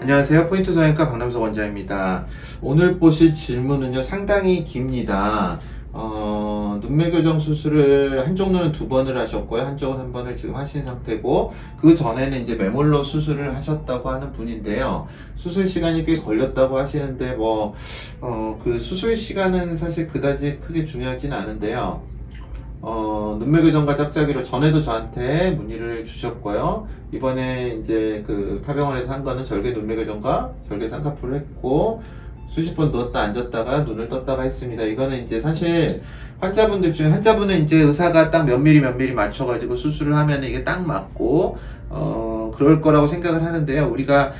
안녕하세요. 포인트 성형외과 박남석 원장입니다. 오늘 보실 질문은요, 상당히 깁니다. 눈매 교정 수술을 한쪽 눈은 2번을 하셨고요. 한쪽은 1번을 지금 하신 상태고, 그 전에는 이제 매몰로 수술을 하셨다고 하는 분인데요. 수술 시간이 꽤 걸렸다고 하시는데, 그 수술 시간은 사실 그다지 크게 중요하진 않은데요. 눈매 교정과 짝짝이로 전에도 저한테 문의를 주셨고요. 이번에 이제 그 파병원에서 한 거는 절개 눈매 교정과 절개 쌍꺼풀을 했고, 수십 번 누웠다 앉았다가 눈을 떴다가 했습니다. 이거는 이제 사실 환자분들 중에 환자분은 이제 의사가 딱 몇 미리 맞춰가지고 수술을 하면 이게 딱 맞고, 그럴 거라고 생각을 하는데요. 우리가,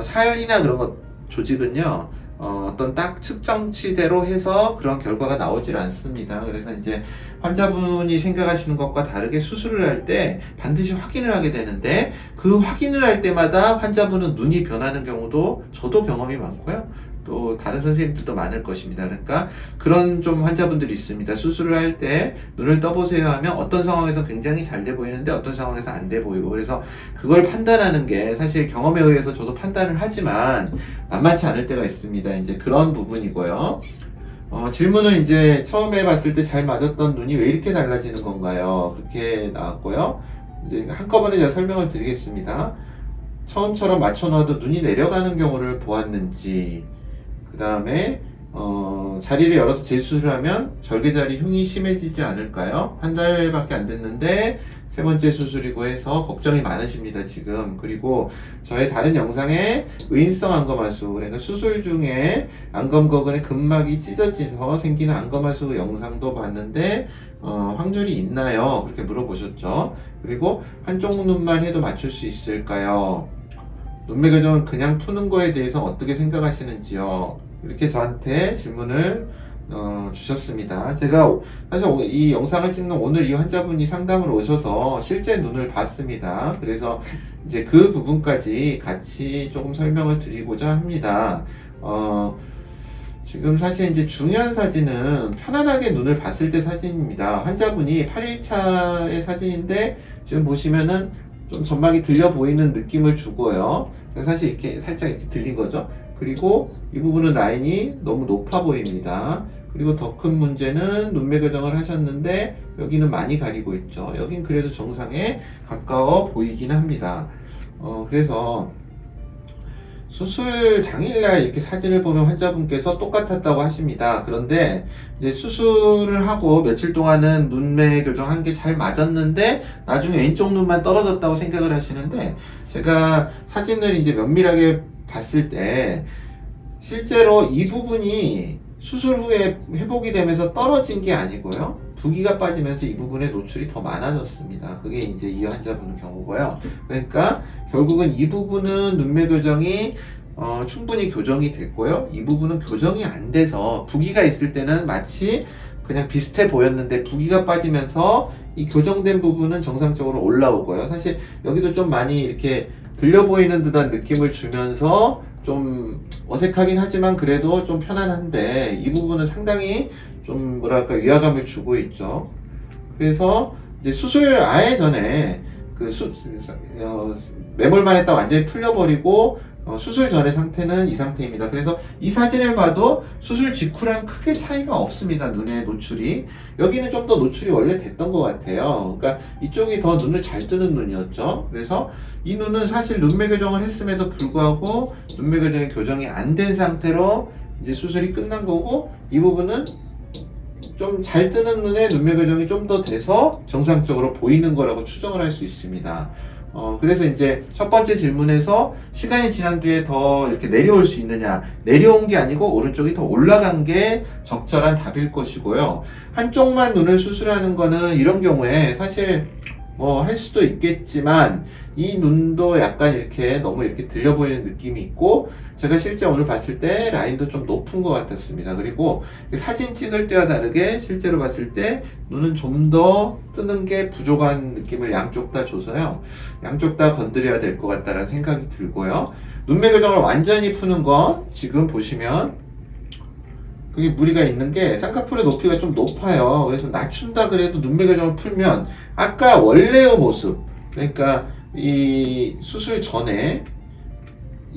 살이나 그런 것, 조직은요, 어떤 딱 측정치대로 해서 그런 결과가 나오질 않습니다. 그래서 이제 환자분이 생각하시는 것과 다르게 수술을 할 때 반드시 확인을 하게 되는데, 그 확인을 할 때마다 환자분은 눈이 변하는 경우도 저도 경험이 많고요. 또 다른 선생님들도 많을 것입니다. 그러니까 그런 좀 환자분들이 있습니다. 수술을 할 때 눈을 떠보세요 하면 어떤 상황에서 굉장히 잘 돼 보이는데 어떤 상황에서 안 돼 보이고, 그래서 그걸 판단하는 게 사실 경험에 의해서 저도 판단을 하지만 만만치 않을 때가 있습니다. 이제 그런 부분이고요. 질문은 이제 처음에 봤을 때 잘 맞았던 눈이 왜 이렇게 달라지는 건가요? 그렇게 나왔고요. 이제 한꺼번에 제가 설명을 드리겠습니다. 처음처럼 맞춰놔도 눈이 내려가는 경우를 보았는지, 그 다음에 자리를 열어서 재수술을 하면 절개자리 흉이 심해지지 않을까요? 한 달밖에 안 됐는데 3번째 수술이고 해서 걱정이 많으십니다, 지금. 그리고 저의 다른 영상에 의인성 안검하수, 그러니까 수술 중에 안검거근의 근막이 찢어져서 생기는 안검하수 영상도 봤는데 확률이 있나요? 그렇게 물어보셨죠. 그리고 한쪽 눈만 해도 맞출 수 있을까요? 눈매 교정은 그냥 푸는 거에 대해서 어떻게 생각하시는지요? 이렇게 저한테 질문을 주셨습니다. 제가 사실 이 영상을 찍는 오늘 이 환자분이 상담을 오셔서 실제 눈을 봤습니다. 그래서 이제 그 부분까지 같이 조금 설명을 드리고자 합니다. 지금 사실 이제 중요한 사진은 편안하게 눈을 봤을 때 사진입니다. 환자분이 8일차의 사진인데 지금 보시면은 좀 점막이 들려 보이는 느낌을 주고요. 사실 이렇게 살짝 이렇게 들린 거죠. 그리고 이 부분은 라인이 너무 높아 보입니다. 그리고 더 큰 문제는 눈매 교정을 하셨는데 여기는 많이 가리고 있죠. 여긴 그래도 정상에 가까워 보이긴 합니다. 그래서 수술 당일날 이렇게 사진을 보면 환자분께서 똑같았다고 하십니다. 그런데 이제 수술을 하고 며칠 동안은 눈매 교정한 게 잘 맞았는데 나중에 왼쪽 눈만 떨어졌다고 생각을 하시는데, 제가 사진을 이제 면밀하게 봤을 때 실제로 이 부분이 수술 후에 회복이 되면서 떨어진 게 아니고요, 부기가 빠지면서 이 부분에 노출이 더 많아졌습니다. 그게 이제 이 환자분의 경우고요. 그러니까 결국은 이 부분은 눈매 교정이 충분히 교정이 됐고요. 이 부분은 교정이 안 돼서 부기가 있을 때는 마치 그냥 비슷해 보였는데 부기가 빠지면서 이 교정된 부분은 정상적으로 올라오고요. 사실 여기도 좀 많이 이렇게 들려 보이는 듯한 느낌을 주면서 좀 어색하긴 하지만 그래도 좀 편안한데, 이 부분은 상당히 좀 뭐랄까 위화감을 주고 있죠. 그래서 이제 수술 아예 전에 매몰만 했다 완전히 풀려버리고 수술 전의 상태는 이 상태입니다. 그래서 이 사진을 봐도 수술 직후랑 크게 차이가 없습니다. 눈의 노출이. 여기는 좀 더 노출이 원래 됐던 것 같아요. 그러니까 이쪽이 더 눈을 잘 뜨는 눈이었죠. 그래서 이 눈은 사실 눈매 교정을 했음에도 불구하고 눈매 교정이 교정이 안 된 상태로 이제 수술이 끝난 거고, 이 부분은 좀 잘 뜨는 눈에 눈매 교정이 좀 더 돼서 정상적으로 보이는 거라고 추정을 할 수 있습니다. 그래서 이제 첫 번째 질문에서 시간이 지난 뒤에 더 이렇게 내려올 수 있느냐, 내려온 게 아니고 오른쪽이 더 올라간 게 적절한 답일 것이고요. 한쪽만 눈을 수술하는 거는 이런 경우에 사실 할 수도 있겠지만 이 눈도 약간 이렇게 너무 이렇게 들려 보이는 느낌이 있고, 제가 실제 오늘 봤을 때 라인도 좀 높은 것 같았습니다. 그리고 사진 찍을 때와 다르게 실제로 봤을 때 눈은 좀 더 뜨는 게 부족한 느낌을 양쪽 다 줘서요, 양쪽 다 건드려야 될 것 같다는 생각이 들고요. 눈매 교정을 완전히 푸는 건 지금 보시면 그게 무리가 있는 게 쌍꺼풀의 높이가 좀 높아요. 그래서 낮춘다 그래도 눈매 교정을 풀면 아까 원래의 모습, 그러니까 이 수술 전에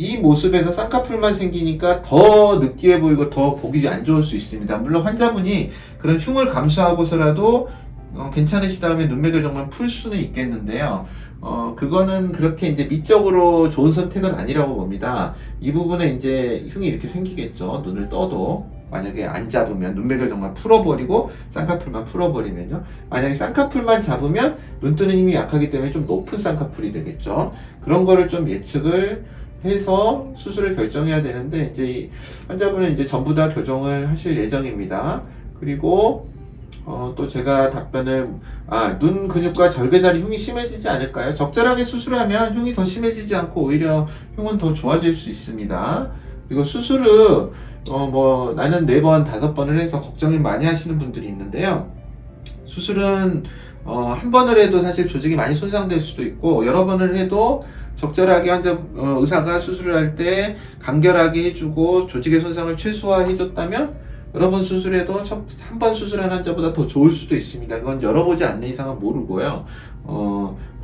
이 모습에서 쌍꺼풀만 생기니까 더 느끼해 보이고 더 보기 안 좋을 수 있습니다. 물론 환자분이 그런 흉을 감수하고서라도 괜찮으시다면 눈매 교정만 풀 수는 있겠는데요. 그거는 그렇게 이제 미적으로 좋은 선택은 아니라고 봅니다. 이 부분에 이제 흉이 이렇게 생기겠죠. 눈을 떠도. 만약에 안 잡으면 눈매 교정만 풀어버리고 쌍꺼풀만 풀어버리면요. 만약에 쌍꺼풀만 잡으면 눈 뜨는 힘이 약하기 때문에 좀 높은 쌍꺼풀이 되겠죠. 그런 거를 좀 예측을 해서 수술을 결정해야 되는데 이제 이 환자분은 이제 전부 다 교정을 하실 예정입니다. 그리고 또 제가 답변을 눈 근육과 절개다리 흉이 심해지지 않을까요? 적절하게 수술하면 흉이 더 심해지지 않고 오히려 흉은 더 좋아질 수 있습니다. 그리고 수술을 나는 4번, 5번을 해서 걱정을 많이 하시는 분들이 있는데요. 수술은 한 번을 해도 사실 조직이 많이 손상될 수도 있고 여러 번을 해도 적절하게 의사가 수술을 할 때 간결하게 해주고 조직의 손상을 최소화해줬다면 여러 번 수술해도 한 번 수술한 환자보다 더 좋을 수도 있습니다. 그건 열어보지 않는 이상은 모르고요.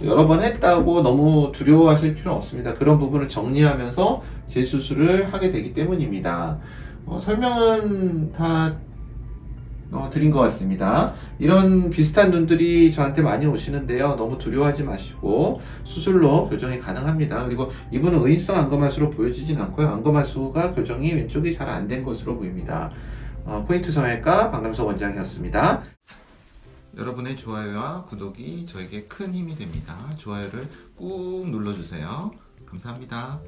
여러 번 했다고 너무 두려워하실 필요는 없습니다. 그런 부분을 정리하면서 재수술을 하게 되기 때문입니다. 설명은 다 드린 것 같습니다. 이런 비슷한 눈들이 저한테 많이 오시는데요. 너무 두려워하지 마시고 수술로 교정이 가능합니다. 그리고 이분은 의인성 안검하수로 보여지진 않고요. 안검하수가 교정이 왼쪽이 잘 안 된 것으로 보입니다. 포인트 성형외과 박남석 원장이었습니다. 여러분의 좋아요와 구독이 저에게 큰 힘이 됩니다. 좋아요를 꾹 눌러주세요. 감사합니다.